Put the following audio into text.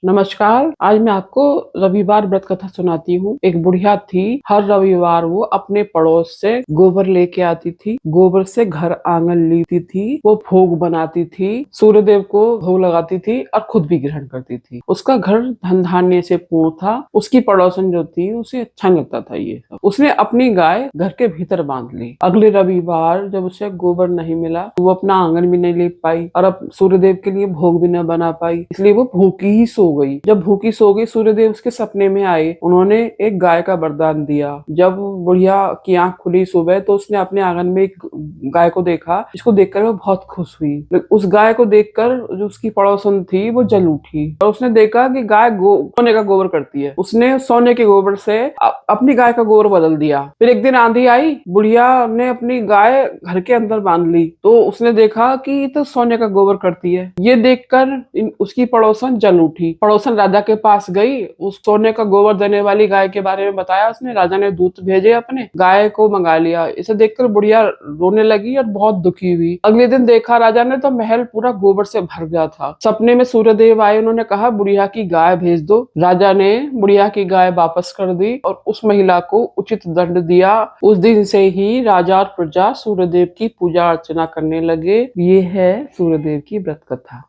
नमस्कार। आज मैं आपको रविवार व्रत कथा सुनाती हूँ। एक बुढ़िया थी, हर रविवार वो अपने पड़ोस से गोबर लेके आती थी, गोबर से घर आंगन लीपती थी, वो भोग बनाती थी, सूर्यदेव को भोग लगाती थी और खुद भी ग्रहण करती थी। उसका घर धन धान्य से पूर्ण था। उसकी पड़ोसन जो थी उसे अच्छा नहीं लगता था ये सब। उसने अपनी गाय घर के भीतर बांध ली। अगले रविवार जब उसे गोबर नहीं मिला तो वो अपना आंगन भी नहीं लीप पाई और अब सूर्यदेव के लिए भोग भी न बना पाई, इसलिए वो भूखी ही सो गई। जब भूखी सो गई, सूर्यदेव उसके सपने में आए। उन्होंने एक गाय का वरदान दिया। जब बुढ़िया की आंख खुली सुबह तो उसने अपने आंगन में एक गाय को देखा, जिसको देखकर वो बहुत खुश हुई। उस गाय को देखकर जो उसकी पड़ोसन थी वो जल उठी और उसने देखा कि गाय सोने का गोबर करती है। उसने सोने के गोबर से अपनी गाय का गोबर बदल दिया। फिर एक दिन आंधी आई, बुढ़िया ने अपनी गाय घर के अंदर बांध ली तो उसने देखा कि ये तो सोने का गोबर करती है। ये देखकर उसकी पड़ोसन जल उठी। पड़ोसन राजा के पास गई, उस सोने का गोबर देने वाली गाय के बारे में बताया उसने। राजा ने दूत भेजे, अपने गाय को मंगा लिया। इसे देखकर बुढ़िया रोने लगी और बहुत दुखी हुई। अगले दिन देखा राजा ने तो महल पूरा गोबर से भर गया था। सपने में सूर्यदेव आए, उन्होंने कहा बुढ़िया की गाय भेज दो। राजा ने बुढ़िया की गाय वापस कर दी और उस महिला को उचित दंड दिया। उस दिन से ही राजा और प्रजा सूर्यदेव की पूजा अर्चना करने लगे। ये है सूर्यदेव की व्रत कथा।